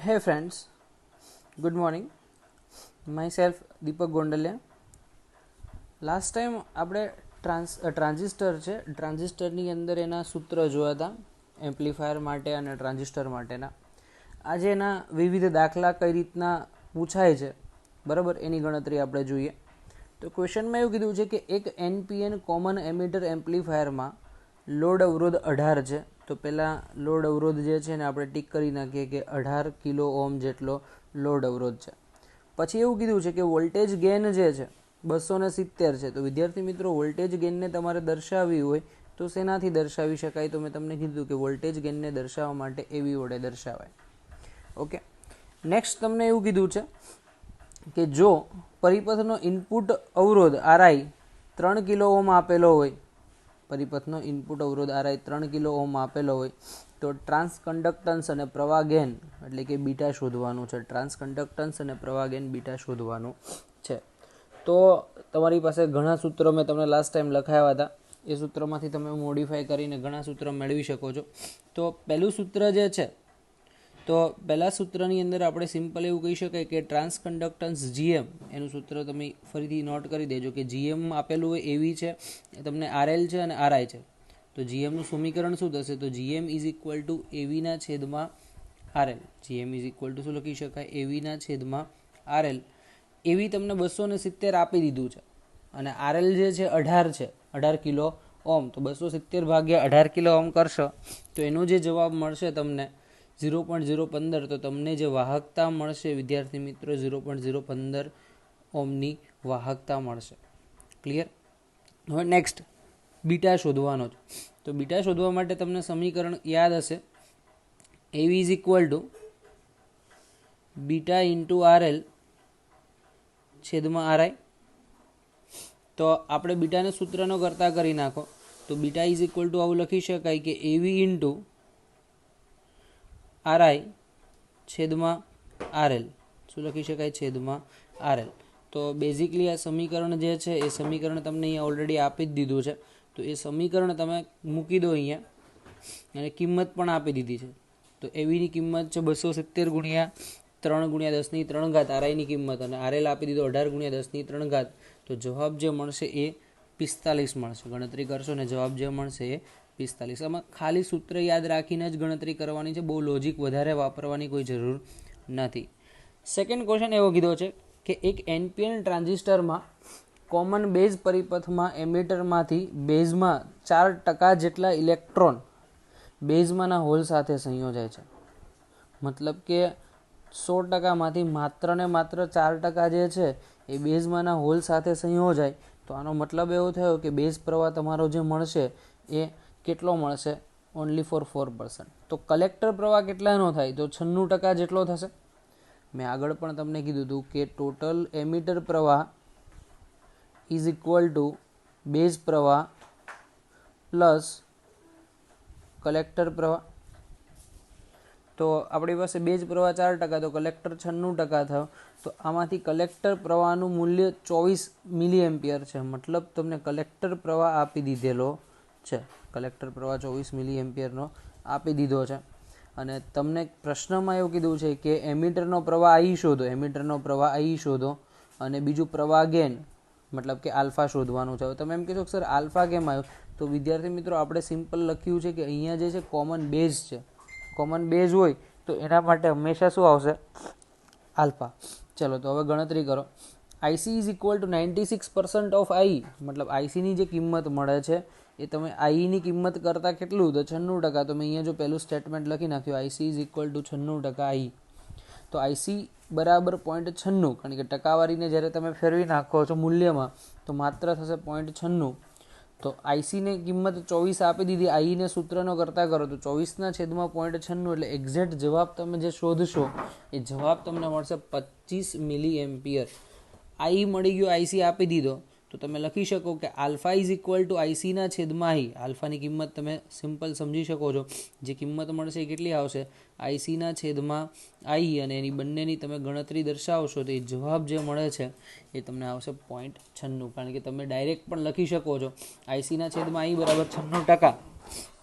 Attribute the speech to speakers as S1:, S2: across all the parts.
S1: Hey friends, good morning. Myself દીપક Gondaliya. Last time આપણે transistor છે, ટ્રાન્ઝિસ્ટરની અંદર એના સૂત્ર જોયા હતા એમ્પ્લીફાયર માટે અને ટ્રાન્ઝિસ્ટર માટેના. આજે એના વિવિધ દાખલા કઈ રીતના પૂછાય છે, બરાબર, એની ગણતરી આપણે જોઈએ. તો ક્વેશ્ચનમાં એવું કીધું છે કે એક NPN કોમન એમિટર એમ્પ્લીફાયરમાં લોડ અવરોધ 18 છે. તો પહેલાં લોડ અવરોધ જે છે એને આપણે ટીક કરી નાખીએ કે 18 કિલો ઓમ જેટલો લોડ અવરોધ છે. પછી એવું કીધું છે કે વોલ્ટેજ ગેઇન જે છે 270 છે. તો વિદ્યાર્થી મિત્રો, વોલ્ટેજ ગેઇનને તમારે દર્શાવવી હોય તો શેનાથી દર્શાવી શકાય? તો મેં તમને કીધું કે વોલ્ટેજ ગેઇનને દર્શાવવા માટે એવી વડે દર્શાવાય. ઓકે, નેક્સ્ટ તમને એવું કીધું છે કે જો પરિપથનો ઇનપુટ અવરોધ RI 3 કિલો ઓમ આપેલો હોય, પરિપથનો ઇનપુટ અવરોધ RI 3 કિલો ઓમ આપેલો હોય તો ટ્રાન્સકન્ડક્ટન્સ અને પ્રવાહ ગેઇન એટલે કે બીટા શોધવાનું છે. ટ્રાન્સકન્ડક્ટન્સ અને પ્રવાહ ગેઇન બીટા શોધવાનું છે. તો તમારી પાસે ઘણા સૂત્રો મેં તમને લાસ્ટ ટાઈમ લખાવ્યા હતા. એ સૂત્રમાંથી તમે મોડિફાઈ કરીને ઘણા સૂત્ર મેળવી શકો છો. તો પહેલું સૂત્ર જે છે, તો પહેલા સૂત્રની અંદર આપણે સિમ્પલ એવું કહી શકાય કે ટ્રાન્સકન્ડક્ટન્સ GM, એનું સૂત્ર તમે ફરીથી નોટ કરી દેજો કે GM આપેલું હોય એવી છે, તમને RL છે અને RI છે. તો GMનું સમીકરણ શું થશે? તો GM ઇઝ ઇક્વલ ટુ AVના છેદમાં RL. GM is equal two શું લખી શકાય? AVના છેદમાં RL. AV તમને 270 આપી દીધું છે અને RL જે છે 18 છે, 18 કિલો ઓમ. તો 270 ભાગ્યા 18 કિલો ઓમ કરશો તો એનો જે જવાબ મળશે તમને 0.015. તો તમને જે વાહકતા મળશે વિદ્યાર્થી મિત્રો 0.015 ઓમની વાહકતા મળશે. ક્લિયર? હવે નેક્સ્ટ બીટા શોધવાનો છે. તો બીટા શોધવા માટે તમને સમીકરણ યાદ હશે, AV is equal to beta into RL છેદમાં RI. તો આપણે બીટાને સૂત્રનો કરતા કરી નાખો. તો બીટા ઇઝ ઇક્વલ ટુ આવું લખી શકાય કે AV ઇન્ટુ RI છેદમાં RL. શું લખી શકાય? છેદમાં RL. તો બેઝિકલી આ સમીકરણ જે છે એ સમીકરણ તમને અહીંયા ઓલરેડી આપી જ દીધું છે. તો એ સમીકરણ તમે મૂકી દો અહીંયા, અને કિંમત પણ આપી દીધી છે. તો એવીની કિંમત છે 270 ગુણ્યા 3 ગુણ્યા 10 ની 3 ઘાત RIની કિંમત, અને RL આપી દીધો 18 ગુણ્યા 10 ની 3 ઘાત. તો જવાબ જે મળશે એ 45 મળશે. ગણતરી કરશો ને જવાબ જે મળશે એ 45. આમાં ખાલી સૂત્ર યાદ રાખીને જ ગણતરી કરવાની છે, બહુ લોજિક વધારે વાપરવાની કોઈ જરૂર નથી. સેકન્ડ ક્વેશ્ચન એવો કીધો છે કે એક NPN ટ્રાન્ઝિસ્ટરમાં કોમન બેઝ પરિપથમાં એમિટરમાંથી બેઝમાં 4% જેટલા ઇલેક્ટ્રોન બેઝમાંના હોલ સાથે સંયોજાય છે. મતલબ કે 100%માંથી માત્ર ને માત્ર 4% જે છે એ બેઝમાંના હોલ સાથે સંયોજાય. તો આનો મતલબ એવો થયો કે બેઝ પ્રવાહ તમારો જે મળશે એ કેટલો મળશે? Only four 4%. તો કલેક્ટર પ્રવાહ કેટલાનો થાય? તો 96% જેટલો થશે. મેં આગળ પણ તમને કીધું હતું કે ટોટલ એમિટર પ્રવાહ ઇઝ ઇક્વલ ટુ બેઝ પ્રવાહ પ્લસ કલેક્ટર પ્રવાહ. તો આપણી પાસે બેઝ પ્રવાહ 4%, તો કલેક્ટર 96% થયો. તો આમાંથી કલેક્ટર પ્રવાહનું મૂલ્ય 24 મિલી એમ્પિયર છે. મતલબ તમને કલેક્ટર પ્રવાહ આપી દીધેલો છે. કલેક્ટર પ્રવાહ 24 મિલી એમ્પિયરનો આપી દીધો છે. અને તમને પ્રશ્નમાં એવું કીધું છે કે એમિટરનો પ્રવાહ I શોધો, એમિટરનો પ્રવાહ I શોધો, અને બીજું પ્રવાહ ગેઇન મતલબ કે આલ્ફા શોધવાનું છે. તમે એમ કહેશો કે સર આલ્ફા કેમ આવ્યું? તો વિદ્યાર્થી મિત્રો, આપણે સિમ્પલ લખ્યું છે કે અહીંયા જે છે કોમન બેઝ છે. કોમન બેઝ હોય તો એના માટે હંમેશા શું આવશે? આલ્ફા. ચલો, તો હવે ગણતરી કરો. IC is equal two 96% of I. મતલબ ICની જે કિંમત મળે છે એ તમે Iની કિંમત કરતાં કેટલું? તો 96%. તો મેં અહીંયા જો પહેલું સ્ટેટમેન્ટ લખી નાખ્યું, IC is equal two 96% I. તો IC બરાબર 0.96, કારણ કે ટકાવારીને જ્યારે તમે ફેરવી નાખો છો મૂલ્યમાં તો માત્ર થશે 0.96. તો ICની કિંમત 24 આપી દીધી, Iને સૂત્રનો કરતા કરો તો 24 છેદમાં 0.96, એટલે એક્ઝેક્ટ જવાબ તમે જે શોધશો એ જવાબ તમને મળશે 25 મિલી એમ્પિયર. I મળી ગયો, IC આપી દીધો. તો તમે લખી શકો કે આલ્ફા ઇઝ ઇક્વલ ટુ ICના છેદમાં I. આલ્ફાની કિંમત તમે સિમ્પલ સમજી શકો છો. જે કિંમત મળશે એ કેટલી આવશે? ICના છેદમાં I, અને એની બંનેની તમે ગણતરી દર્શાવશો તો એ જવાબ જે મળે છે એ તમને આવશે 0.96. કારણ કે તમે ડાયરેક્ટ પણ લખી શકો છો ICના છેદમાં I બરાબર 96%.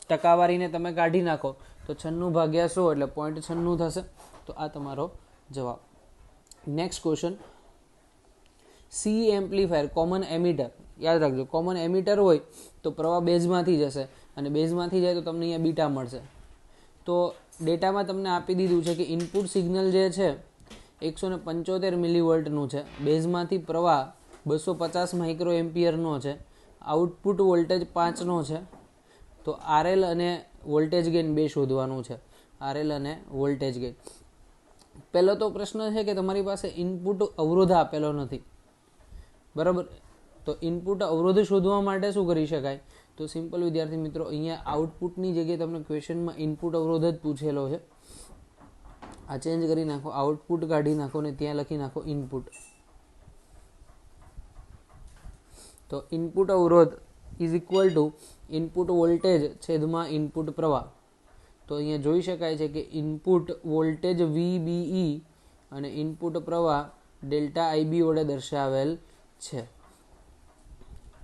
S1: ટકાવારીને તમે કાઢી નાખો તો 96 ભાગ્યા 100 એટલે 0.96 થશે. તો આ તમારો જવાબ. Next question, C amplifier common emitter. યાદ રાખજો, કોમન એમીટર હોય તો પ્રવાહ બેઝમાંથી જશે અને બેઝમાંથી જાય તો તમને અહીંયા બીટા મળશે. તો ડેટામાં તમને આપી દીધું છે કે ઇનપુટ સિગ્નલ જે છે 175 મિલીવોલ્ટનું છે, બેઝમાંથી પ્રવાહ 250 માઇક્રો એમ્પિયરનો છે, આઉટપુટ વોલ્ટેજ 5નો છે. તો આરએલ અને વોલ્ટેજ ગેઇન 2 શોધવાનું છે. આરએલ અને વોલ્ટેજ ગેઇન. પહેલો તો પ્રશ્ન છે કે તમારી પાસે ઇનપુટ અવરોધ આપેલો નથી, બરાબર. તો ઇનપુટ અવરોધ શોધવા માટે શું કરી શકાય? તો સિમ્પલ વિદ્યાર્થી મિત્રો, અહીંયા આઉટપુટની જગ્યાએ તમને ક્વેશ્ચનમાં ઇનપુટ અવરોધ જ પૂછેલો છે. આ ચેન્જ કરી નાખો, આઉટપુટ કાઢી નાખો ને ત્યાં લખી નાખો ઇનપુટ. તો ઇનપુટ અવરોધ is equal two input voltage છેદમાં ઇનપુટ પ્રવાહ. તો અહીંયા જોઈ શકાય છે કે ઇનપુટ વોલ્ટેજ VBE અને ઇનપુટ પ્રવાહ ડેલ્ટા IB વડે દર્શાવેલ છે.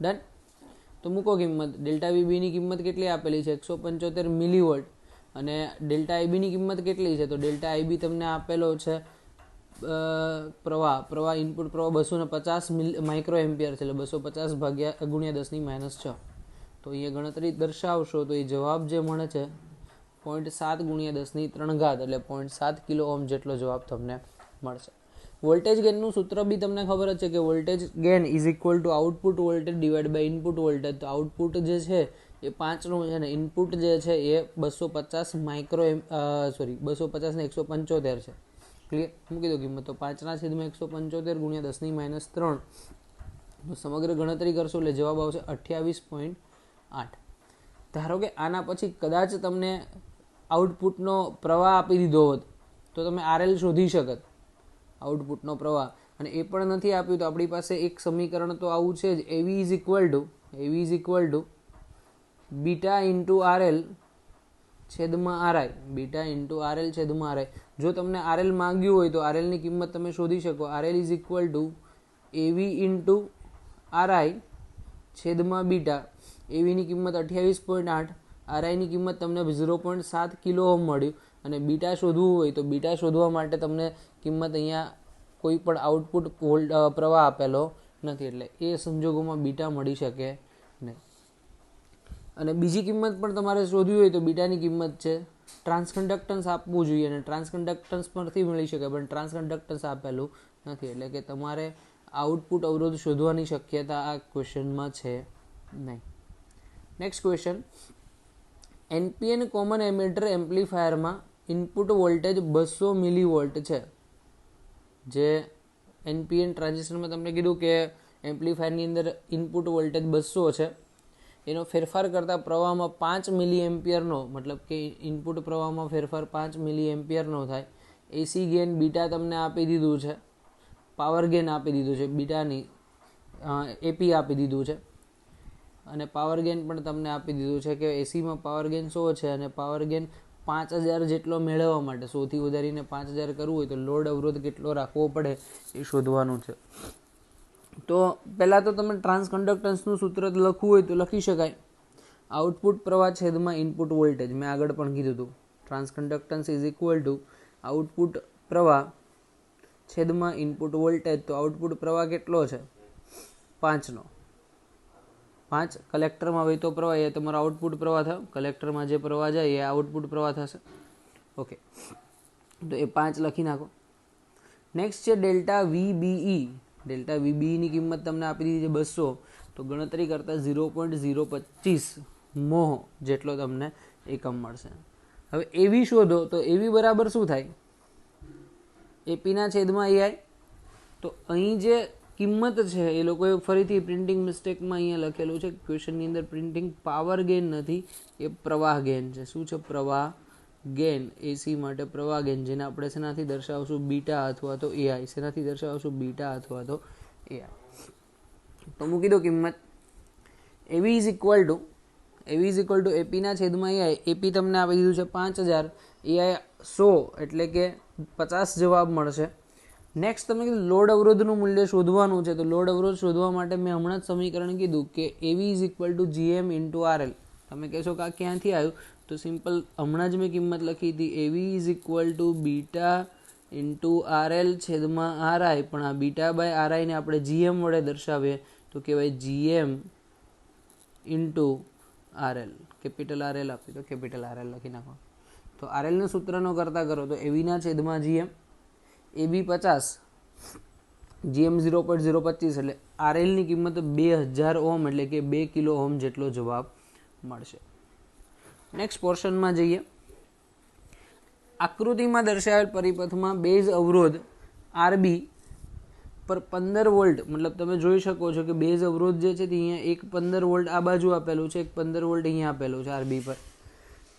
S1: ડન. તો મૂકો કિંમત. ડેલ્ટા VBની કિંમત કેટલી આપેલી છે? 175 મિલીવોલ્ટ. અને ડેલ્ટા IBની કિંમત કેટલી છે? તો ડેલ્ટા IB તમને આપેલો છે પ્રવાહ ઇનપુટ પ્રવાહ 250 માઇક્રો એમ્પિયર છે, એટલે 250 ભાગ્યા ગુણ્યા 10⁻6. તો અહીંયા ગણતરી દર્શાવશો તો એ જવાબ જે મળે છે 0.7 ગુણ્યા 10⁻3, એટલે 0.7 કિલો ઓહમ જેટલો જવાબ તમને મળશે. વોલ્ટેજ ગેઇનનું સૂત્ર બી તમને ખબર જ છે કે voltage gain is equal to output voltage divide by input voltage. તો આઉટપુટ જે છે એ 5નું છે અને ઇનપુટ જે છે એ 250 ને 175 છે. ક્લિયર? મૂકી દો કિંમત. તો 5/175 ગુણ્યા 10⁻3. તો સમગ્ર ગણતરી કરશો એટલે જવાબ આવશે 28.8. ધારો કે આના પછી કદાચ તમને આઉટપુટનો પ્રવાહ આપી દીધો હોત તો તમે આરએલ શોધી શકત, આઉટપુટનો પ્રવાહ. અને એ પણ નથી આપ્યું તો આપણી પાસે એક સમીકરણ તો આવું છે જ, એવી is equal to beta into RL છેદમાં આરઆઈ. બીટા ઇન્ટુ આરએલ છેદમાં આરઆઈ. જો તમને આરએલ માંગ્યું હોય તો આરએલની કિંમત તમે શોધી શકો. આરએલ ઇઝ ઇક્વલ ટુ એવી ઇન્ટુ આરઆઈ છેદમાં બીટા. એવીની કિંમત 28.8, આરઆઈની કિંમત તમને 0.7 કિલો ઓહમ મળ્યું. અને બીટા શોધવું હોય તો બીટા શોધવા માટે તમને કિંમત અહીંયા કોઈ પણ આઉટપુટ પ્રવાહ આપેલો નથી, એટલે એ સંજોગોમાં બીટા મળી શકે નહીં. અને બીજી કિંમત પણ તમારે શોધવી હોય તો બીટાની કિંમત છે ટ્રાન્સકન્ડક્ટન્સ આપવું જોઈએ, અને ટ્રાન્સકન્ડક્ટન્સ પરથી મળી શકે, પણ ટ્રાન્સકન્ડક્ટન્સ આપેલું નથી, એટલે કે તમારે આઉટપુટ અવરોધ શોધવાની શક્યતા આ ક્વેશ્ચનમાં છે નહીં. Next question, NPN common emitter એમ્પ્લીફાયરમાં ઇનપુટ વોલ્ટેજ 200 મિલીવોલ્ટ છે. જે NPN ટ્રાન્ઝિસ્ટરમાં તમને કીધું કે એમ્પ્લીફાયરની અંદર ઇનપુટ વોલ્ટેજ 200 છે. એનો ફેરફાર કરતાં પ્રવાહમાં 5 મિલી એમ્પિયરનો, મતલબ કે ઇનપુટ પ્રવાહમાં ફેરફાર 5 મિલી એમ્પિયરનો થાય. એસી ગેઇન બીટા તમને આપી દીધું છે, પાવર ગેઇન આપી દીધું છે, બીટાની એપી આપી દીધું છે, અને પાવર ગેઇન પણ તમને આપી દીધું છે કે એસીમાં પાવર ગેઇન 100 છે અને પાવર ગેઇન 5000 જેટલો મેળવવા માટે 100થી વધારીને 5000 કરવું હોય તો લોડ અવરોધ કેટલો રાખવો પડે એ શોધવાનું છે. તો પહેલાં તો તમે ટ્રાન્સકન્ડક્ટન્સનું સૂત્ર લખવું હોય તો લખી શકાય. આઉટપુટ પ્રવાહ છેદમાં ઇનપુટ વોલ્ટેજ. મેં આગળ પણ કીધું હતું, transconductance is equal to output પ્રવાહ છેદમાં ઇનપુટ વોલ્ટેજ. તો આઉટપુટ પ્રવાહ કેટલો છે? 5નો. 5 કલેક્ટરમાં વહેતો પ્રવાહ એ તમારો આઉટપુટ પ્રવાહ થયો. કલેક્ટરમાં જે પ્રવાહ જાય એ આઉટપુટ પ્રવાહ થશે. ઓકે, તો એ 5 લખી નાખો. નેક્સ્ટ છે ડેલ્ટા VBE. ડેલ્ટા VBEની કિંમત તમને આપી દીધી છે 200. તો ગણતરી કરતાં 0.025 મોહ જેટલો તમને એકમ મળશે. હવે એવી શોધો, તો એવી બરાબર શું થાય? એપીના છેદમાં એઆઈ. તો અહીં જે કિંમત છે એ લોકોએ ફરીથી પ્રિન્ટિંગ મિસ્ટેકમાં અહીંયા લખેલું છે ક્વેશ્ચનની અંદર. પ્રિન્ટિંગ પાવર ગેઇન નથી, એ પ્રવાહ ગેઇન છે. શું છે? પ્રવાહ ગેઇન. એસી માટે પ્રવાહ ગેઇન, જેને આપણે શેનાથી દર્શાવશું? બીટા અથવા તો એઆઈ. શેનાથી દર્શાવશું? બીટા અથવા તો એઆઈ. તો મૂકી દો કિંમત. એવી ઇઝ ઇક્વલ ટુ એપીના છેદમાં એઆઈ. એપી તમને આપી દીધું છે 5000, એઆઈ 100, એટલે કે 50 જવાબ મળશે. નેક્સ્ટ તમે કીધું લોડ અવરોધનું મૂલ્ય શોધવાનું છે. તો લોડ અવરોધ શોધવા માટે મેં હમણાં જ સમીકરણ કીધું કે AV is equal two GM into RL. તમે કહેશો કે આ ક્યાંથી આવ્યું? તો તો સિમ્પલ હમણાં જ મેં કિંમત લખી હતી એવી is equal to beta into RL છેદમાં આરઆઈ, પણ આ બીટા બાય આરઆઈને આપણે જીએમ વડે દર્શાવીએ તો કહેવાય GM into RL. Capital RL આપી તો કેપિટલ આરએલ લખી નાખો. તો આરએલના સૂત્રનો કરતા કરો તો એવીના છેદમાં જીએમ, એબી 50, જીએમ 0.025, એટલે આરએલની કિંમત 2000 ઓહમ એટલે કે 2 કિલો ઓહમ જેટલો જવાબ મળશે. નેક્સ્ટ પોર્શનમાં જઈએ. આકૃતિમાં દર્શાવેલ પરિપથમાં બેઝ અવરોધ આરબી પર 15 વોલ્ટ, મતલબ તમે જોઈ શકો છો કે બેઝ અવરોધ જે છે તે અહીંયા એક 15 વોલ્ટ આ બાજુ આપેલું છે, એક 15 વોલ્ટ અહીંયા આપેલું છે આરબી પર.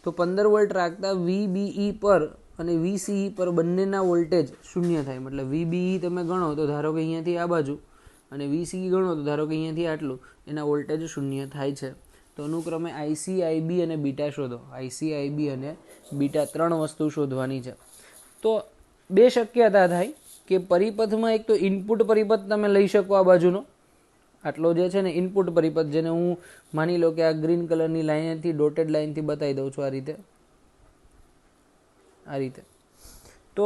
S1: તો 15 વોલ્ટ રાખતા વીબીઈ પર અને વીસીઈ પર બંનેના વોલ્ટેજ શૂન્ય થાય. મતલબ વીબીઈ તમે ગણો તો ધારો કે અહીંયાથી આ બાજુ અને વીસીઈ ગણો તો ધારો કે અહીંયાથી આટલું, એના વોલ્ટેજ શૂન્ય થાય છે. તો અનુક્રમે આઈસી, આઈબી અને બીટા શોધો. આઈસી, આઈબી અને બીટા 3 વસ્તુ શોધવાની છે. તો બે શક્યતા થાય કે પરિપથમાં એક તો ઇનપુટ પરિપથ તમે લઈ શકો આ બાજુનો, આટલો જે છે ને ઇનપુટ પરિપથ, જેને હું માની લો કે આ ગ્રીન કલરની લાઇનથી ડોટેડ લાઇનથી બતાવી દઉં છું આ રીતે. તો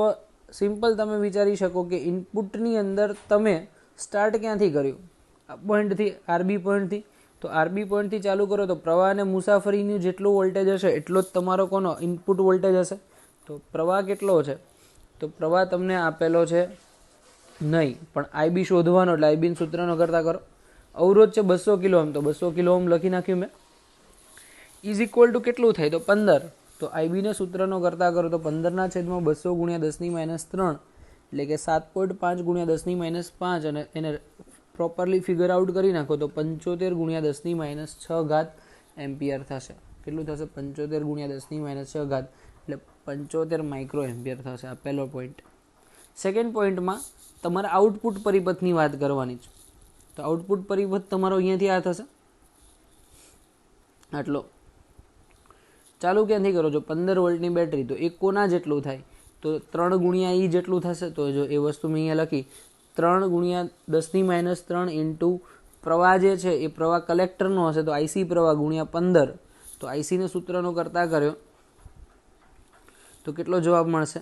S1: સિમ્પલ તમે વિચારી શકો કે ઇનપુટની અંદર તમે સ્ટાર્ટ ક્યાંથી કર્યું? આ પોઈન્ટથી, આરબી પોઈન્ટથી. તો આરબી પોઈન્ટથી ચાલુ કરો તો પ્રવાહ અને મુસાફરીનું જેટલું વોલ્ટેજ હશે એટલો જ તમારો કોનો ઇનપુટ વોલ્ટેજ હશે. તો પ્રવાહ કેટલો છે? તો પ્રવાહ તમને આપેલો છે નહીં, પણ આઈબી શોધવાનો, એટલે આઈબીના સૂત્રનો કરતા કરો. અવરોધ છે 200 કિલો ઓહમ, તો 200 કિલો ઓહમ લખી નાખ્યું મેં. ઇઝ ઇક્વલ ટુ કેટલું થાય? તો 15. તો આઈબીના સૂત્રનો કરતા કરો તો 15 છેદમાં 200 ગુણ્યા 10-3 એટલે કે 7.5 ગુણ્યા 10-5, અને એને પ્રોપરલી ફિગર આઉટ કરી નાખો તો 75 ગુણ્યા 10-6 એમ્પિયર થશે. કેટલું થશે? 75 ગુણ્યા 10-6 એટલે 75 માઇક્રો એમ્પિયર થશે. આ પહેલો પોઈન્ટ. સેકન્ડ પોઈન્ટમાં તમારે આઉટપુટ પરિપથની વાત કરવાની છે. તો આઉટપુટ પરિપથ તમારો અહીંયાથી આ થશે આટલો. ચાલુ ક્યાંથી કરો છો? 15 વોલ્ટની બેટરી, તો એક કોના જેટલું થાય? તો 3 ગુણ્યા ઈ જેટલું થશે. તો જો એ વસ્તુ મેં અહીંયા લખી, 3 ગુણ્યા 10-3 ઇન્ટુ પ્રવાહ જે છે એ પ્રવાહ કલેક્ટરનો હશે, તો આઈસી પ્રવાહ ગુણ્યા 15. તો આઈસીના સૂત્રનો કરતા કર્યો તો કેટલો જવાબ મળશે?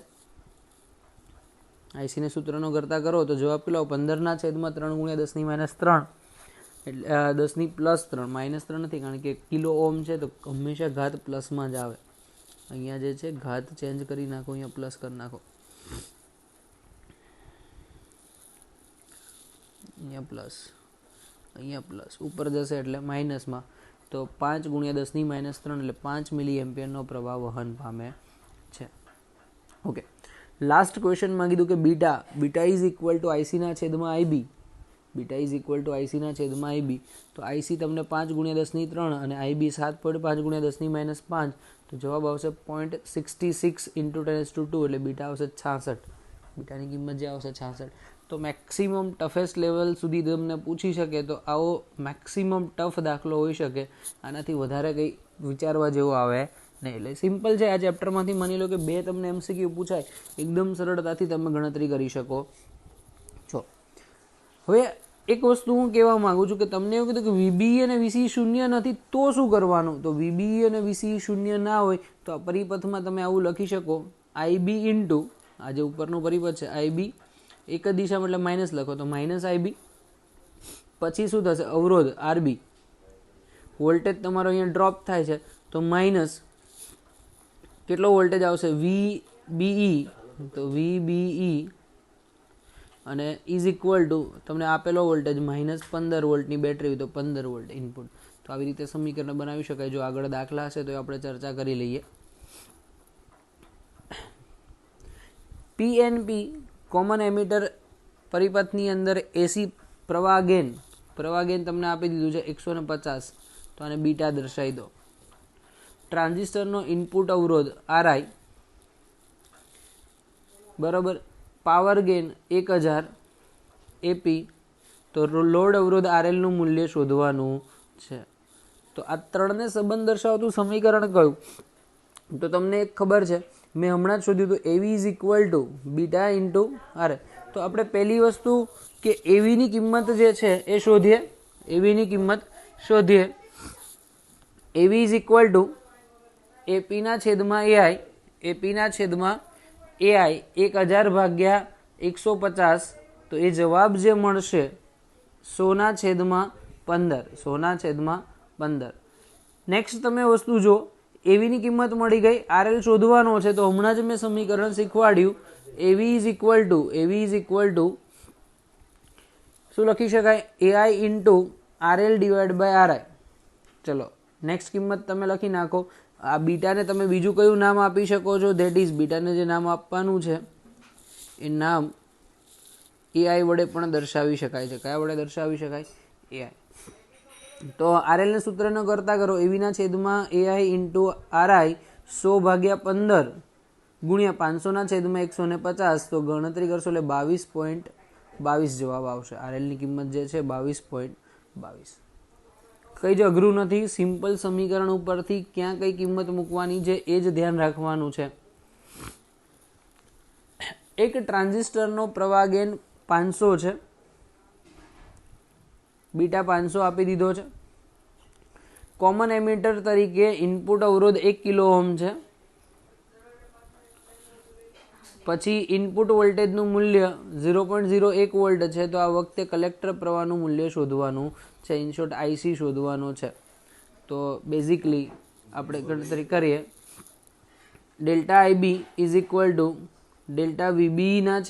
S1: આઈસીના સૂત્રનો કરતા કરો તો જવાબ કેટલો? 15 છેદમાં 3 ગુણ્યા 10-3 એટલે 10+3, -3 નથી, કારણ કે કિલો ઓહમ છે તો હંમેશા ઘાત પ્લસમાં જ આવે. અહીંયા જે છે ઘાત ચેન્જ કરી નાખો, અહીંયા પ્લસ કરી નાખો, અહીંયા પ્લસ ઉપર જશે એટલે માઇનસમાં. તો 5 ગુણ્યા 10-3 એટલે 5 મિલી એમ્પિયરનો પ્રવાહ વહન પામે છે. ઓકે, લાસ્ટ ક્વેશ્ચનમાં કીધું કે બીટા ઇઝ ઇક્વલ ટુ આઈસીના છેદમાં IB. Beta is equal to આઈસીના છેદમાં આઈબી. તો આઈસી તમને 5 ગુણ્યા 10-3 અને આઈબી 7.5 ગુણ્યા 10-5, તો જવાબ આવશે 0.66 ઇન્ટુ 10⁻², એટલે બીટા આવશે 66. બીટાની કિંમત જે આવશે 66. તો મેક્સિમમ ટફેસ્ટ લેવલ સુધી તમને પૂછી શકે તો આવો મેક્સિમમ ટફ દાખલો હોઈ શકે. આનાથી વધારે કંઈ વિચારવા જેવો આવે નહીં. એટલે સિમ્પલ છે. આ ચેપ્ટરમાંથી માની લો કે 2 તમને એમસીક્યુ પૂછાય, એકદમ સરળતાથી તમે ગણતરી કરી શકો છો. હવે એક વસ્તુ હું કહેવા માગું છું કે તમને એવું કીધું કે વીબીઈ અને વીસીઈ શૂન્ય નથી તો શું કરવાનું? તો વીબીઈ અને વીસીઈ શૂન્ય ના હોય તો આ પરિપથમાં તમે આવું લખી શકો, આઈબી ઇન્ટુ આ જે ઉપરનું પરિપથ છે આઈબી, એક જ દિશામાં એટલે માઇનસ લખો તો માઇનસ આઈબી, પછી શું થશે? અવરોધ આરબી, વોલ્ટેજ તમારો અહીંયા ડ્રોપ થાય છે તો માઇનસ કેટલો વોલ્ટેજ આવશે? વીબીઈ, તો વીબીઈ અને ઇઝ ઇક્વલ ટુ તમને આપેલો વોલ્ટેજ -15 વોલ્ટની બેટરી હોય તો 15 વોલ્ટ ઇનપુટ. તો આવી રીતે સમીકરણ બનાવી શકાય. જો આગળ દાખલા હશે તો આપણે ચર્ચા કરી લઈએ. પીએનપી કોમન એમિટર પરિપથની અંદર એસી પ્રવાહ ગેન તમને આપી દીધું છે 150. તો આને બીટા દર્શાવી દો. ટ્રાન્ઝિસ્ટરનો ઇનપુટ અવરોધ આરઆઈ બરાબર, પાવર ગેન 1000 એપી, તો લોડ અવરોધ આરએલનું મૂલ્ય શોધવાનું છે. તો આ ત્રણને સંબંધ દર્શાવતું સમીકરણ કયું? તો તમને એક ખબર છે, મેં હમણાં જ શોધ્યું હતું, AV is equal to beta into R. તો આપણે પહેલી વસ્તુ કે એવીની કિંમત જે છે એ શોધીએ. એવી ઇઝ ઇક્વલ ટુ એપીના છેદમાં એઆઈ 1000 ભાગ્યા 150, તો એ જવાબ જે મળશે 100/15. નેક્સ્ટ તમે વસ્તુ જો, એવીની કિંમત મળી ગઈ, આરએલ શોધવાનો છે, તો હમણાં જ મેં સમીકરણ શીખવાડ્યું, એવી ઇઝ ઇક્વલ ટુ શું લખી શકાય, AI into RL divide by RI. ચલો નેક્સ્ટ કિંમત તમે લખી નાખો. આ બીટાને તમે બીજું કયું નામ આપી શકો છો, ધેટ ઇઝ બીટાને જે નામ આપવાનું છે એ નામ એઆઈ વડે પણ દર્શાવી શકાય છે. કયા વડે દર્શાવી શકાય? એઆઈ. તો આરએલને સૂત્ર ન કરતા કરો, એવીના છેદમાં એઆઈ ઇન્ટુ આરઆઈ 100/15 ગુણ્યા 500ના છેદમાં 150, તો ગણતરી કરશો એટલે 22.22 જવાબ આવશે. આરએલની કિંમત જે છે 22.22. કંઈ જ અઘરું નથી, સિમ્પલ સમીકરણ ઉપરથી ક્યાં કઈ કિંમત મૂકવાની છે એ જ ધ્યાન રાખવાનું છે. એક ટ્રાન્ઝિસ્ટરનો પ્રવાહ ગેઇન 500 છે, બીટા 500 આપી દીધો છે. કોમન એમીટર તરીકે ઇનપુટ અવરોધ 1 કિલો ઓહમ છે. પછી ઇનપુટ વોલ્ટેજનું મૂલ્ય 0.01 વોલ્ટ છે, તો આ વખતે કલેક્ટર પ્રવાહનું મૂલ્ય શોધવાનું છે, ઇન શોર્ટ આઈસી શોધવાનો છે. તો બેઝિકલી આપણે ગણતરી કરીએ, delta IB is equal to delta વીબીના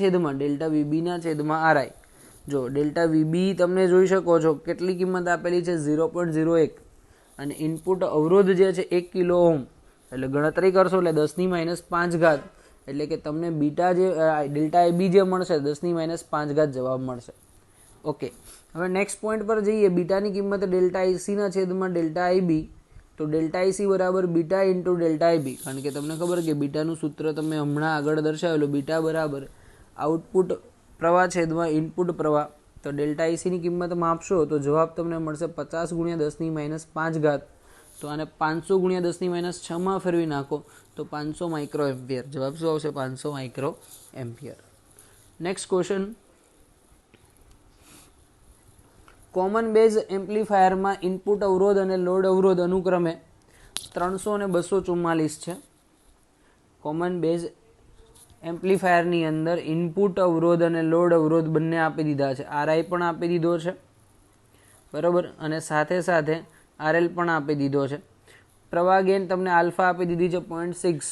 S1: છેદમાં આરઆઈ. જો ડેલ્ટા વીબી તમને જોઈ શકો છો કેટલી કિંમત આપેલી છે, 0.01, અને ઇનપુટ અવરોધ જે છે 1 કિલો ઓહમ, એટલે ગણતરી કરશો એટલે 10-5, એટલે કે તમને બીટા જે ડેલ્ટા આઈબી જે મળશે 10-5 જવાબ મળશે. ઓકે, હવે નેક્સ્ટ પોઈન્ટ પર જઈએ. બીટાની કિંમત ડેલ્ટા આઈસીના છેદમાં ડેલ્ટા આઈબી, તો ડેલ્ટા આઈસી બરાબર બીટા ઇન્ટુ ડેલ્ટા આઈબી, કારણ કે તમને ખબર કે બીટાનું સૂત્ર તમે હમણાં આગળ દર્શાવેલું, બીટા બરાબર આઉટપુટ પ્રવાહ છેદમાં ઇનપુટ પ્રવાહ. તો ડેલ્ટા આઈસીની કિંમત માપશો તો જવાબ તમને મળશે 50 × 10-5, તો આને 500 × 10-6 ફેરવી નાખો તો 500 માઇક્રો એમ્પિયર. જવાબ શું આવશે? 500 micro ampere. Next question, common base એમ્પ્લીફાયરમાં ઇનપુટ અવરોધ અને લોડ અવરોધ અનુક્રમે 300 અને 244 છે. કોમન બેઝ એમ્પ્લીફાયરની અંદર ઇનપુટ અવરોધ અને લોડ અવરોધ બંને આપી દીધા છે. આરઆઈ પણ આપી દીધો છે, બરાબર, અને સાથે સાથે આરએલ પણ આપી દીધો છે. પ્રવાહ ગેઇન તમને આલ્ફા આપી દીધી છે 0.6.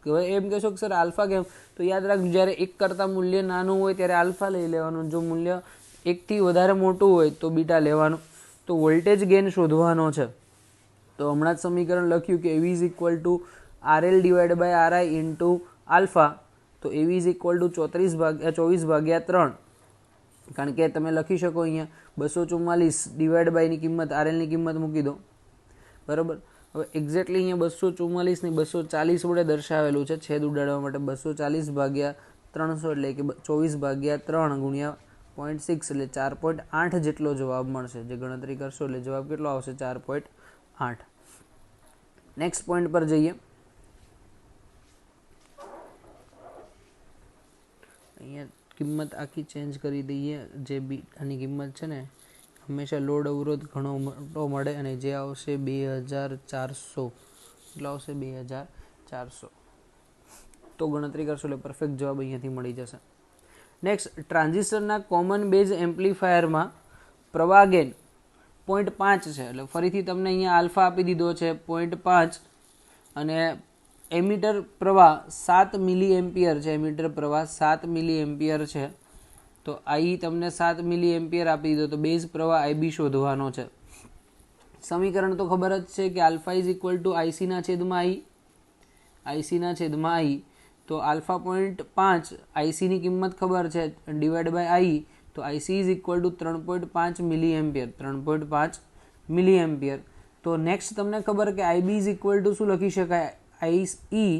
S1: હવે એમ કહેશો કે સર આલ્ફા કેમ? તો યાદ રાખજો, જ્યારે 1 કરતાં મૂલ્ય નાનું હોય ત્યારે આલ્ફા લઈ લેવાનું, જો મૂલ્ય 1થી વધારે મોટું હોય તો બીટા લેવાનું. તો વોલ્ટેજ ગેઇન શોધવાનો છે, તો હમણાં જ સમીકરણ લખ્યું કે AV is equal to RL divide by RI into alpha. તો એવી ઇઝ ઇક્વલ ટુ 24/3, કારણ કે તમે લખી શકો અહીંયા 244 ડિવાઈડ બાયની કિંમત આરએલની કિંમત મૂકી દો, બરાબર. હવે એક્ઝેક્ટલી અહીંયા 244 ને 240 વડે દર્શાવેલું છે, છેદ ઉડાડવા માટે 240/300, એટલે કે 24/3 ગુણ્યા 0.6, એટલે 4.8 જેટલો જવાબ મળશે. જે ગણતરી કરશો એટલે જવાબ કેટલો આવશે? 4.8. નેક્સ્ટ પોઈન્ટ પર જઈએ. અહીંયા કિંમત આખી ચેન્જ કરી દઈએ. જે બીટાની કિંમત છે ને, હંમેશા લોડ અવરોધ ઘણો મોટો મળે, અને જે આવશે 2400. કેટલો આવશે? 2400. તો ગણતરી કરશો એટલે પરફેક્ટ જવાબ અહીંયાથી મળી જશે. નેક્સ્ટ, ટ્રાન્ઝિસ્ટરના કોમન બેઝ એમ્પ્લીફાયરમાં પ્રવાહ ગેઇન 0.5 છે, એટલે ફરીથી તમને અહીંયા આલ્ફા આપી દીધો છે 0.5, અને એમીટર પ્રવાહ 7 મિલી એમ્પિયર છે. એમીટર પ્રવાહ 7 મિલી એમ્પિયર છે, તો આઈ તમને 7 મિલી એમ્પિયર આપી દીધો, તો બેઝ પ્રવાહ આઈબી શોધવાનો છે. સમીકરણ તો ખબર જ છે કે આલ્ફા ઇઝ ઇક્વલ ટુ આઈસીના છેદમાં આઈ. તો આલ્ફા 0.5, આઈસીની કિંમત ખબર છે, ડિવાઈડ બાય આઈ, તો IC is equal two 3.5 milli ampere. 3.5 milli ampere. તો નેક્સ્ટ તમને ખબર કે આઈબી ઇઝ ઇક્વલ ટુ શું લખી શકાય? આઈ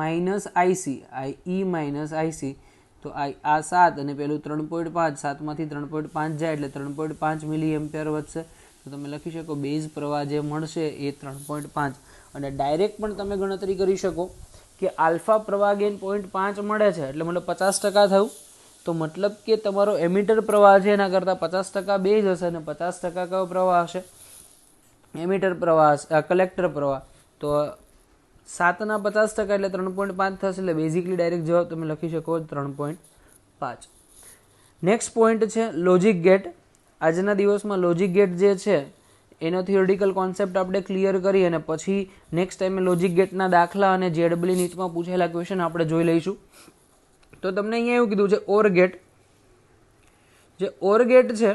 S1: માઇનસ આઈસી. તો આ 7 અને પેલું 3.5, 7માંથી 3.5 જાય એટલે 3.5 મિલી એમ્પિયર વધશે. તો તમે લખી શકો બેઝ પ્રવાહ જે મળશે એ 3.5. અને ડાયરેક્ટ પણ તમે ગણતરી કરી શકો કે આલ્ફા પ્રવાહ ગેઇન 0.5 મળે છે, એટલે મતલબ 50% થયું. તો મતલબ કે તમારો એમીટર પ્રવાહ છે એના કરતાં 50% બેઝ હશે, અને 50% કયો પ્રવાહ હશે? એમીટર પ્રવાહ, કલેક્ટર પ્રવાહ. તો 7ના 50% એટલે 3.5 થશે, એટલે બેઝિકલી ડાયરેક્ટ જવાબ તમે લખી શકો 3.5. નેક્સ્ટ પોઈન્ટ છે લોજિક ગેટ. આજના દિવસમાં લોજિક ગેટ જે છે એનો થિયોરિટિકલ કોન્સેપ્ટ આપણે ક્લિયર કરી અને પછી નેક્સ્ટ ટાઈમે લોજિક ગેટના દાખલા અને જેડબલી નીટમાં પૂછેલા ક્વેશ્ચન આપણે જોઈ લઈશું. તો તમને અહીંયા એવું કીધું છે ઓર ગેટ. જે ઓર ગેટ છે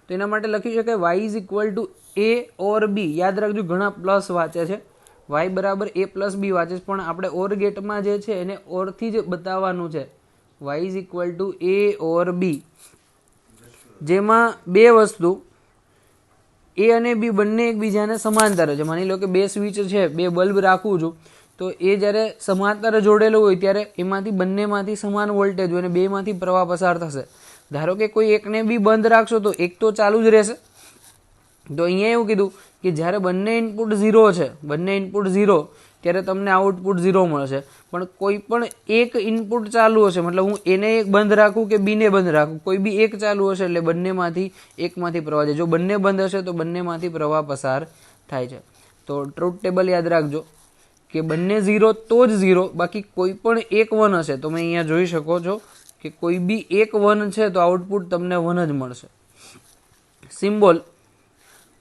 S1: તો એના માટે લખી શકાય વાય ઇઝ ઇક્વલ ટુ એ ઓર બી. યાદ રાખજો, ઘણા પ્લસ વાંચે છે, વાય બરાબર એ પ્લસ બી વાંચે છે, પણ આપણે ઓર ગેટમાં જે છે એને ઓરથી જ બતાવવાનું છે. વાય ઇઝ ઇક્વલ ટુ એ ઓર બી, જેમાં બે વસ્તુ એ અને બી બંને એકબીજાને સમાંતર છે. માની લો કે બે સ્વિચ છે, બે બલ્બ રાખું છું, તો એ જ્યારે સમાંતર જોડેલું હોય ત્યારે એમાંથી બંનેમાંથી સમાન વોલ્ટેજ હોય અને બેમાંથી પ્રવાહ પસાર થશે. ધારો કે કોઈ એકને બી બંધ રાખશો તો એક તો ચાલુ જ રહેશે. તો અહીંયા એવું કીધું કે જ્યારે બંને ઇનપુટ 0 છે, બંને ઇનપુટ 0, ત્યારે તમને આઉટપુટ 0 મળશે. પણ કોઈ પણ એક ઇનપુટ ચાલુ હશે, મતલબ હું એને એક બંધ રાખું કે બીને બંધ રાખું, કોઈ બી એક ચાલુ હશે એટલે બંનેમાંથી એકમાંથી પ્રવાહ છે. જો બંને બંધ હશે તો બંનેમાંથી પ્રવાહ પસાર થાય છે. તો ટ્રુથ ટેબલ યાદ રાખજો કે બંને 0 તો જ 0, બાકી કોઈ પણ એક 1 હશે. તમે અહીંયા જોઈ શકો છો કે કોઈ બી એક 1 છે તો આઉટપુટ તમને 1 જ મળશે. સિમ્બોલ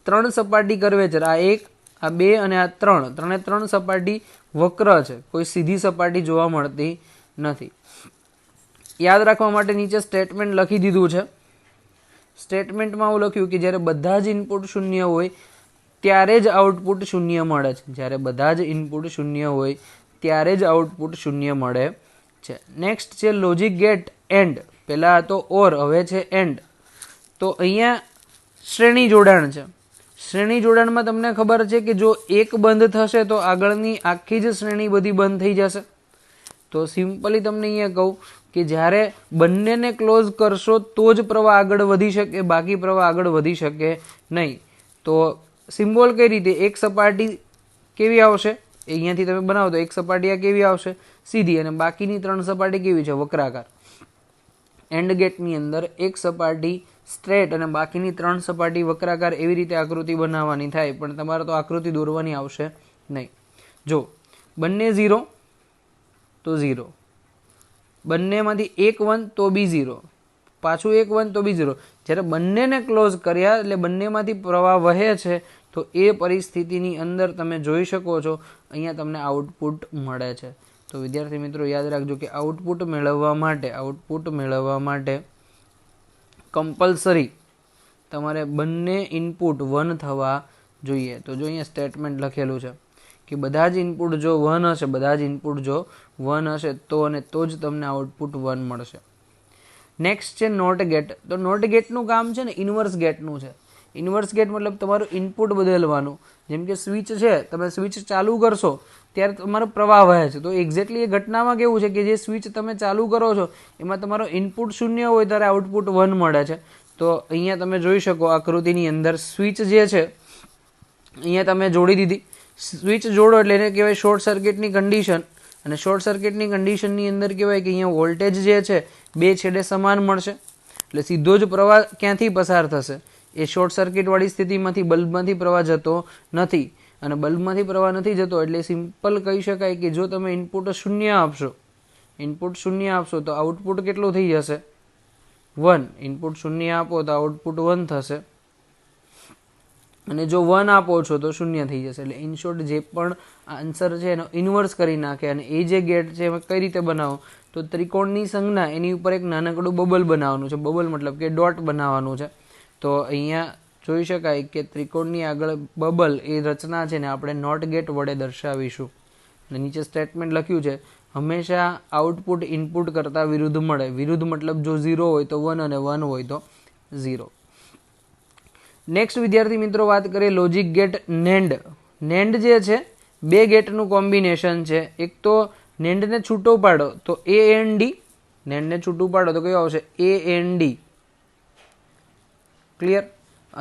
S1: 3 સપાટી કર્વેચર, આ 1, આ 2 અને આ 3, ત્રણે 3 સપાટી વક્ર છે, કોઈ સીધી સપાટી જોવા મળતી નથી. યાદ રાખવા માટે નીચે સ્ટેટમેન્ટ લખી દીધું છે. સ્ટેટમેન્ટમાં હું લખ્યું કે જ્યારે બધા જ ઇનપુટ 0 હોય ત્યારે જ આઉટપુટ 0 મળે છે. જ્યારે બધા જ ઇનપુટ 0 હોય ત્યારે જ આઉટપુટ 0 મળે છે. નેક્સ્ટ છે લોજિક ગેટ એન્ડ. પહેલા હતો ઓર, હવે છે એન્ડ. તો અહીંયા શ્રેણી જોડાણ છે. શ્રેણી જોડાણમાં તમને ખબર છે કે જો એક બંધ થશે તો આગળની આખી જ શ્રેણી બધી બંધ થઈ જશે. તો સિમ્પલી તમને અહીંયા કહું કે જ્યારે બંનેને ક્લોઝ કરશો તો જ પ્રવાહ આગળ વધી શકે, બાકી પ્રવાહ આગળ વધી શકે નહીં. તો સિમ્બોલ કઈ રીતે, એક સપાટી કેવી આવશે, અહીંયાથી તમે બનાવો તો એક સપાટી આ કેવી આવશે, સીધી, અને બાકીની 3 સપાટી કેવી છે, વક્રાકાર. એન્ડ ગેટની અંદર એક સપાટી સ્ટ્રેટ અને બાકીની 3 સપાટી વક્રાકાર, એવી રીતે આકૃતિ બનાવવાની થાય, પણ તમારે તો આકૃતિ દોરવાની આવશે નહીં. જો બંને 0 તો 0, બંનેમાંથી એક 1 તો બી 0, પાછું એક 1 તો બી 0. જ્યારે બંનેને ક્લોઝ કર્યા એટલે બંનેમાંથી પ્રવાહ વહે છે, તો એ પરિસ્થિતિની અંદર તમે જોઈ શકો છો અહીંયા તમને આઉટપુટ મળે છે. તો વિદ્યાર્થી મિત્રો યાદ રાખજો કે આઉટપુટ મેળવવા માટે કમ્પલસરી તમારે બંને ઇનપુટ 1 થવા જોઈએ. તો જો અહીંયા સ્ટેટમેન્ટ લખેલું છે કે બધા જ ઇનપુટ જો 1 હશે, બધા જ ઇનપુટ જો 1 હશે તો અને તો જ તમને આઉટપુટ 1 મળશે. નેક્સ્ટ છે નોટ ગેટ. તો નોટ ગેટનું કામ છે ને ઇન્વર્સ ગેટનું છે. ઇન્વર્સ ગેટ મતલબ તમારું ઇનપુટ બદલવાનું. જેમ કે સ્વિચ છે, તમે સ્વિચ ચાલુ કરશો ત્યારે તમારો પ્રવાહ વહે છે. તો એક્ઝેક્ટલી એ ઘટનામાં કેવું છે કે જે સ્વિચ તમે ચાલુ કરો છો એમાં તમારો ઇનપુટ 0 હોય ત્યારે આઉટપુટ 1 મળે છે. તો અહીંયા તમે જોઈ શકો આકૃતિની અંદર સ્વિચ જે છે અહીંયા તમે જોડી દીધી. સ્વિચ જોડો એટલે એને કહેવાય શોર્ટ સર્કિટની કન્ડિશન, અને શોર્ટ સર્કિટની કન્ડિશનની અંદર કહેવાય કે અહીંયા વોલ્ટેજ જે છે બે છેડે સમાન મળશે, એટલે સીધો જ પ્રવાહ ક્યાંથી પસાર થશે, એ શોર્ટ સર્કિટવાળી સ્થિતિમાંથી બલ્બમાંથી પ્રવાહ જતો નથી, અને બલ્બમાંથી પ્રવાહ નથી જતો એટલે સિમ્પલ કહી શકાય કે જો તમે ઇનપુટ 0 આપશો તો આઉટપુટ કેટલું થઈ જશે, 1. ઇનપુટ 0 આપો તો આઉટપુટ 1 થશે, અને જો 1 આપો છો તો 0 થઈ જશે. એટલે ઇન શોર્ટ જે પણ આન્સર છે એનો ઇન્વર્સ કરી નાખે. અને એ જે ગેટ છે એમાં કઈ રીતે બનાવો, તો ત્રિકોણની સંજ્ઞા એની ઉપર એક નાનકડું બબલ બનાવવાનું છે. બબલ મતલબ કે ડોટ બનાવવાનું છે. તો અહીંયા જોઈ શકાય કે ત્રિકોણની આગળ બબલ એ રચના છે ને આપણે નોટ ગેટ વડે દર્શાવીશું. અને નીચે સ્ટેટમેન્ટ લખ્યું છે હંમેશા આઉટપુટ ઇનપુટ કરતાં વિરુદ્ધ મળે. વિરુદ્ધ મતલબ જો 0 હોય તો 1 અને 1 હોય તો 0. નેક્સ્ટ વિદ્યાર્થી મિત્રો વાત કરીએ લોજિક ગેટ નેન્ડ. નેન્ડ જે છે બે ગેટનું કોમ્બિનેશન છે. એક તો નેન્ડને છૂટો પાડો તો એ એન ડી, નેન્ડને છૂટું પાડો તો કયો આવશે એ એન ડી, ક્લિયર.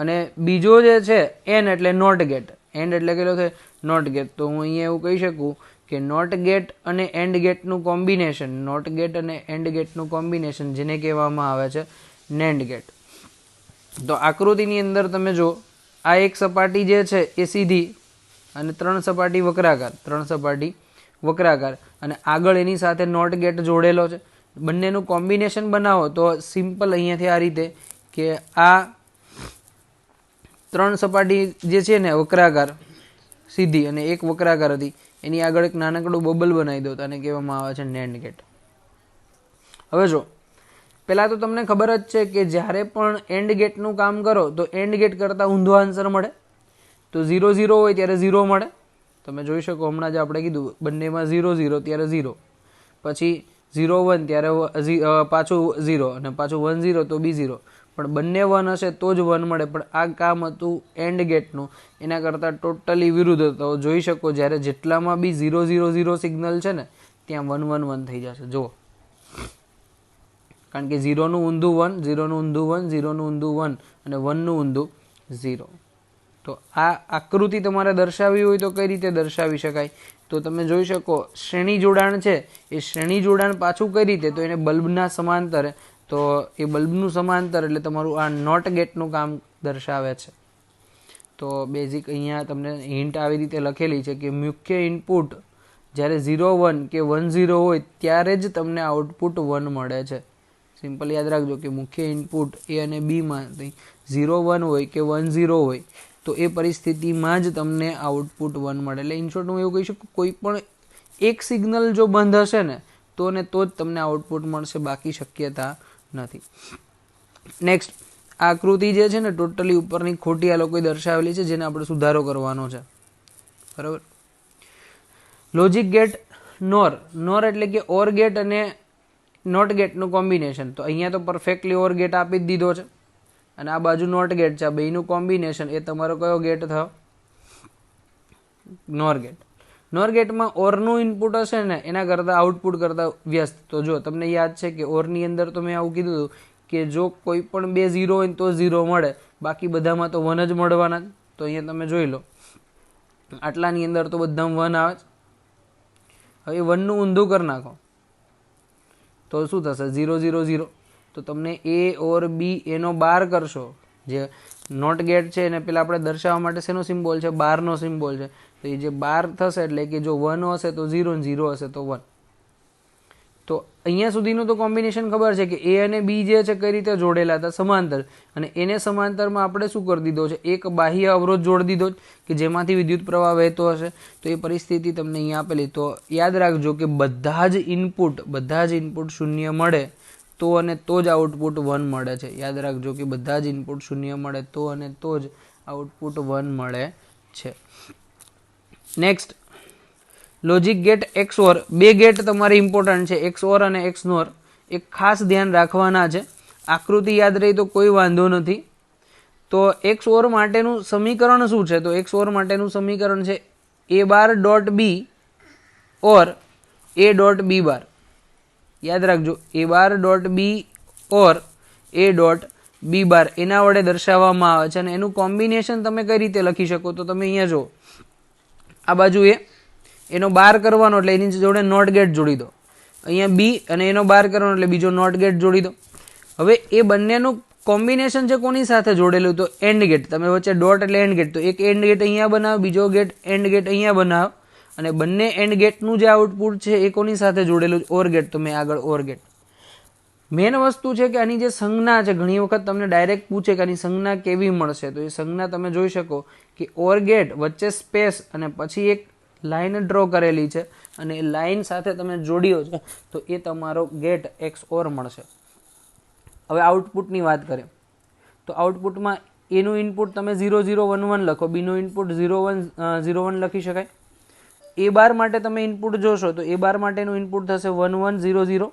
S1: અને બીજો જે છે એન એટલે નોટ ગેટ, એન્ડ એટલે કેટલો છે નોટ ગેટ. તો હું અહીંયા એવું કહી શકું કે નોટ ગેટ અને એન્ડ ગેટનું કોમ્બિનેશન, નોટ ગેટ અને એન્ડ ગેટનું કોમ્બિનેશન જેને કહેવામાં આવે છે નેન્ડ ગેટ. તો આકૃતિની અંદર તમે જો આ એક સપાટી જે છે એ સીધી, અને 3 સપાટી વક્રાકાર અને આગળ એની સાથે નોટ ગેટ જોડેલો છે. બંનેનું કોમ્બિનેશન બનાવો તો સિમ્પલ અહીંયાથી આ રીતે કે આ 3 સપાટી જે છે ને વક્રાકાર સીધી અને એક વક્રાકાર હતી એની આગળ એક નાનકડું બબલ બનાવી દો, અને કહેવામાં આવે છે નેન્ડ ગેટ. હવે જો પહેલાં તો તમને ખબર જ છે કે જ્યારે પણ એન્ડ ગેટનું કામ કરો તો એન્ડ ગેટ કરતાં ઊંધો આન્સર મળે. તો 0 0 હોય ત્યારે 0 મળે. તમે જોઈ શકો હમણાં જ આપણે કીધું બંનેમાં 0 0 ત્યારે 0, પછી 0 1 ત્યારે પાછું 0 અને પાછું 1 0 તો બી 0. પણ બંને 1 હશે તો જ 1 મળે. પણ આ કામ હતું એન્ડ ગેટનું, એના કરતાં ટોટલી વિરુદ્ધ હતો. જોઈ શકો જ્યારે જેટલામાં બી 0 0 0 સિગ્નલ છે ને ત્યાં 1 1 1 થઈ જશે. જુઓ, કારણ કે 0 નું ઊંધું 1, 0 નું ઊંધું 1, 0 નું ઊંધું 1 અને 1 નું ઊંધું 0. તો આ આકૃતિ તમારે દર્શાવવી હોય તો કઈ રીતે દર્શાવી શકાય? તો તમે જોઈ શકો શ્રેણી જોડાણ છે, એ શ્રેણી જોડાણ પાછું કઈ રીતે? તો એને બલ્બના સમાંતરે. તો એ બલ્બનું સમાંતર એટલે તમારું આ નોટ ગેટનું કામ દર્શાવે છે. તો બેઝિક અહીંયા તમને હિન્ટ આવી રીતે લખેલી છે કે મુખ્ય ઇનપુટ જ્યારે 0 1 કે 1 0 હોય ત્યારે જ તમને આઉટપુટ 1 મળે છે. સિમ્પલ યાદ રાખજો કે મુખ્ય ઇનપુટ એ અને બીમાંથી 0 1 હોય કે 1 0 હોય તો એ પરિસ્થિતિમાં જ તમને આઉટપુટ 1 મળે. એટલે ઇન શોર્ટ હું એવું કહી શકું કોઈ પણ એક સિગ્નલ જો બંધ હશે ને તો જ તમને આઉટપુટ મળશે, બાકી શક્યતા નથી. નેક્સ્ટ, આ આકૃતિ જે છે ને ટોટલી ઉપરની ખોટી આ લોકોએ દર્શાવેલી છે, જેને આપણે સુધારો કરવાનો છે. બરાબર. લોજિક ગેટ નોર એટલે કે ઓર ગેટ અને નોટ ગેટનું કોમ્બિનેશન. તો અહીંયા તો પરફેક્ટલી ઓર ગેટ આપી જ દીધો છે અને આ બાજુ નોટ ગેટ છે. આ બેયનું કોમ્બિનેશન એ તમારો કયો ગેટ થયો? નોર ગેટ. નોર ગેટમાં ઓરનું ઇનપુટ હશે ને એના કરતાં આઉટપુટ કરતાં વ્યસ્ત. તો જો તમને યાદ છે કે ઓરની અંદર તો મેં આવું કીધું હતું કે જો કોઈ પણ 2 0 હોય તો 0 મળે, બાકી બધામાં તો 1 જ મળવાના. તો અહીંયા તમે જોઈ લો આટલાની અંદર તો બધામાં 1 આવે છે. હવે 1 નું ઊંધું કરી નાખો તો શું થશે? 0 0 0. તો તમને એ ઓર બી એનો બાર કરશો, જે નોટ ગેટ છે એને પેલા આપણે દર્શાવવા માટે શેનો સિમ્બોલ છે? બારનો સિમ્બોલ છે. તો એ જે બાર થશે એટલે કે જો 1 હશે તો 0 અને 0 હશે તો 1. તો અહીંયા સુધીનું તો કોમ્બિનેશન ખબર છે કે એ અને બી જે છે કઈ રીતે જોડેલા હતા? સમાંતર. અને એને સમાંતરમાં આપણે શું કરી દીધો છે? એક બાહ્ય અવરોધ જોડી દીધો કે જેમાંથી વિદ્યુત પ્રવાહ વહેતો હશે. તો એ પરિસ્થિતિ તમને અહીંયા આપેલી. તો યાદ રાખજો કે બધા જ ઇનપુટ શૂન્ય મળે તો અને તો જ આઉટપુટ 1 મળે છે. યાદ રાખજો કે બધા જ ઇનપુટ શૂન્ય મળે તો અને તો જ આઉટપુટ 1 મળે છે. Next, logic gate XOR. બે ગેટ તમારે ઇમ્પોર્ટન્ટ છે, XOR અને XNOR. એક ખાસ ધ્યાન રાખવાના છે. આકૃતિ યાદ રહી તો કોઈ વાંધો નથી. તો XOR માટેનું સમીકરણ શું છે? તો XOR માટેનું સમીકરણ છે A bar dot B or A dot B bar. યાદ રાખજો A bar dot B or A dot B bar એના વડે દર્શાવવામાં આવે છે. અને એનું કોમ્બિનેશન તમે કઈ રીતે લખી શકો? તો તમે અહીંયા જો આ બાજુ એનો બાર કરવાનો એટલે એની જોડે નોટ ગેટ જોડી દો. અહીંયા બી અને એનો બાર કરવાનો એટલે બીજો નોટ ગેટ જોડી દો. હવે એ બંનેનું કોમ્બિનેશન છે કોની સાથે જોડેલું? તો એન્ડ ગેટ. તમે વચ્ચે ડોટ એટલે એન્ડ ગેટ. તો એક એન્ડ ગેટ અહીંયા બનાવો, બીજો ગેટ એન્ડ ગેટ અહીંયા બનાવો અને બંને એન્ડ ગેટનું જે આઉટપુટ છે એ કોની સાથે જોડેલું? Or get. તો મેં આગળ ઓર ગેટ. મેન વસ્તુ છે કે આની જે સંજ્ઞા છે, ઘણી વખત તમને ડાયરેક્ટ પૂછે કે આની સંજ્ઞા કેવી મળશે. તો એ સંજ્ઞા તમે જોઈ શકો કે ઓર ગેટ વચ્ચે સ્પેસ અને પછી એક લાઈન ડ્રો કરેલી છે અને એ લાઈન સાથે તમે જોડ્યો છે તો એ તમારો ગેટ XOR મળશે. હવે આઉટપુટની વાત કરીએ તો આઉટપુટમાં એનું ઇનપુટ તમે 0 0 1 1 લખો, બીનું ઇનપુટ 0 1 0 1 લખી શકાય. એ બાર માટે તમે ઇનપુટ જોશો તો એ બાર માટેનું ઇનપુટ થશે 1 1 0 0.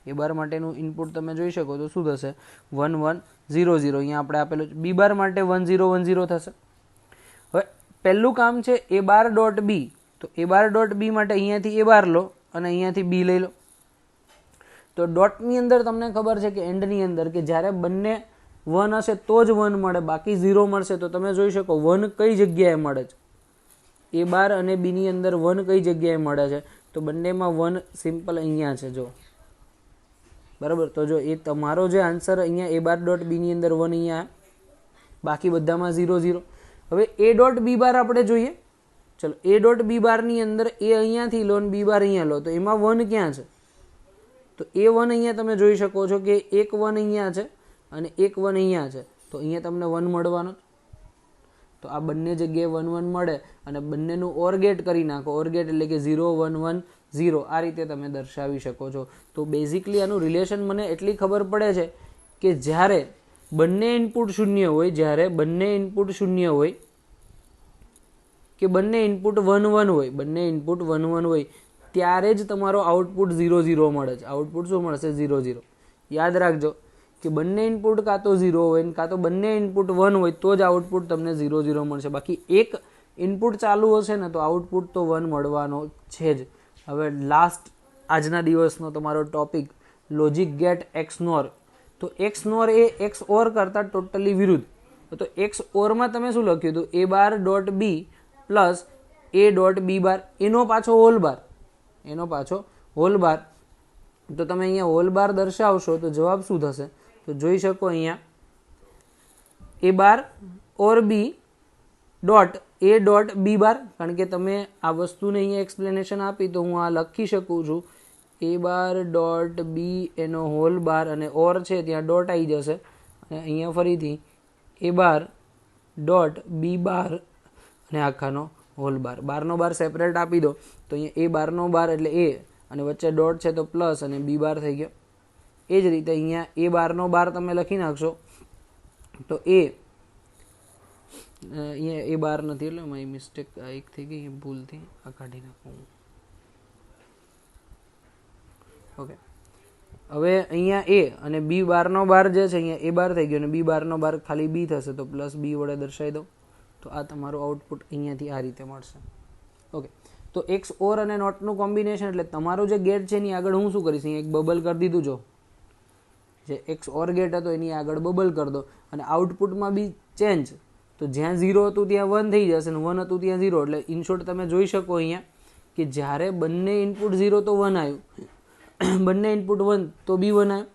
S1: એ બાર માટેનું ઇનપુટ તમે જોઈ શકો તો શું થશે? 1 1 0 0. અહીંયા આપણે આપેલું છે. બી બાર માટે 1 0 1 0 થશે. હવે પહેલું કામ છે A બાર ડોટ બી. તો A બાર ડોટ બી માટે અહીંયાથી A બાર લો અને અહીંયાથી બી લઈ લો. તો ડોટની અંદર તમને ખબર છે કે એન્ડની અંદર કે જ્યારે બંને 1 હશે તો જ 1 મળે, બાકી 0 મળશે. તો તમે જોઈ શકો 1 કઈ જગ્યાએ મળે છે? A બાર અને બીની અંદર 1 કઈ જગ્યાએ મળે છે? તો બંનેમાં 1 સિમ્પલ અહીંયા છે. જો બરાબર. તો જો એ તમારો જે આન્સર અહીંયા A બાર ડોટ બીની અંદર 1 અહીંયા, બાકી બધામાં 0 0. હવે A ડોટ બી બાર આપણે જોઈએ ચલો એ ડોટ બી બારની અંદર એ અહીંયાથી લો અને બી બાર અહીંયા લો, તો એમાં 1 ક્યાં છે? તો એ 1 અહીંયા તમે જોઈ શકો છો કે એક 1 અહીંયા છે અને એક 1 અહીંયા છે, તો અહીંયા તમને 1 મળવાનો. તો આ બંને જગ્યાએ 1 1 મળે અને બંનેનું ઓર ગેટ કરી નાખો. ઓર ગેટ એટલે કે 0 1 1 0, આ રીતે તમે દર્શાવી શકો છો. તો બેઝિકલી આનું રિલેશન મને એટલી ખબર પડે છે કે જ્યારે બંને ઇનપુટ શૂન્ય હોય, જ્યારે બંને ઇનપુટ શૂન્ય હોય કે બંને ઇનપુટ 1 1 હોય, બંને ઇનપુટ 1 1 હોય ત્યારે જ તમારો આઉટપુટ 0 0 મળે છે. આઉટપુટ શું મળશે? 0 0. યાદ રાખજો કે બંને ઇનપુટ કાં તો 0 હોય કાં તો બંને ઇનપુટ 1 હોય તો જ આઉટપુટ તમને 0 0 મળશે. બાકી એક ઇનપુટ ચાલુ હશે ને તો આઉટપુટ તો 1 મળવાનો છે જ. હવે લાસ્ટ આજના દિવસનો તમારો ટોપિક લોજિક ગેટ XNOR. તો XNOR એ XOR કરતાં ટોટલી વિરુદ્ધ. તો XOR માં તમે શું લખ્યું હતું? a bar dot B plus a dot B bar, એનો પાછો હોલ બાર, એનો પાછો હોલ બાર. તો તમે અહીંયા હોલ બાર દર્શાવશો તો જવાબ શું થશે? તો જોઈ શકો અહીંયા a bar or B dot a dot B bar, કારણ કે તમે આ વસ્તુને અહીંયા એક્સપ્લેનેશન આપી તો હું આ લખી શકું છું a બાર ડોટ બી એનો હોલ બાર અને ઓર છે ત્યાં ડોટ આવી જશે અને અહીંયા ફરીથી a બાર ડોટ બી બાર અને આખાનો હોલ બાર. બારનો બાર સેપરેટ આપી દો તો અહીંયા a બારનો બાર એટલે a અને વચ્ચે ડોટ છે તો પ્લસ અને બી બાર થઈ ગયો. એ જ રીતે અહીંયા a બારનો બાર તમે લખી નાખશો તો અહીંયા a બાર નથી એટલે મારી મિસ્ટેક એક થઈ ગઈ, ભૂલથી આ કાઢી નાખું. ઓકે, હવે અહીંયા a અને બી બારનો બાર જે છે અહીંયા a બાર થઈ ગયો અને બી બારનો બાર ખાલી બી થશે તો પ્લસ બી વડે દર્શાવી દો. તો આ તમારું આઉટપુટ અહીંયાથી આ રીતે મળશે. ઓકે, તો XOR અને નોટનું કોમ્બિનેશન એટલે તમારો જે ગેટ છે એની આગળ હું શું કરીશ? અહીંયા એક બબલ કરી દીધું. જો જે XOR ગેટ હતો એની આગળ બબલ કરી દો અને આઉટપુટમાં બી ચેન્જ. તો જ્યાં 0 હતું ત્યાં 1 થઈ જશે અને 1 હતું ત્યાં 0. એટલે ઇનશોર્ટ તમે જોઈ શકો અહીંયા કે જ્યારે બંને ઇનપુટ 0 તો 1 આવ્યું, બંને ઇનપુટ 1 તો બી 1 આવ્યું.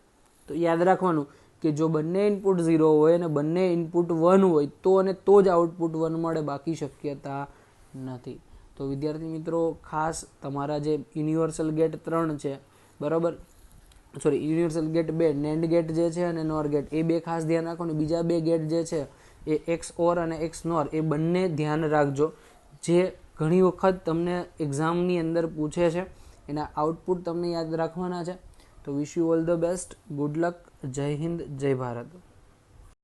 S1: તો યાદ રાખવાનું કે જો બંને ઇનપુટ 0 હોય અને બંને ઇનપુટ 1 હોય તો અને તો જ આઉટપુટ 1 મળે, બાકી શક્યતા નથી. તો વિદ્યાર્થી મિત્રો ખાસ તમારા જે યુનિવર્સલ ગેટ 3 છે, બરાબર, sorry universal gate 2, NAND gate જે છે અને NOR ગેટ, એ બે ખાસ ધ્યાન રાખો ને બીજા બે ગેટ જે છે એ XOR અને XNOR એ બંને ધ્યાન રાખજો. જે ઘણી વખત તમને એક્ઝામની અંદર પૂછે છે એના આઉટપુટ તમને યાદ રાખવાના છે. તો wish you all the best, good luck, જય હિન્દ, જય ભારત.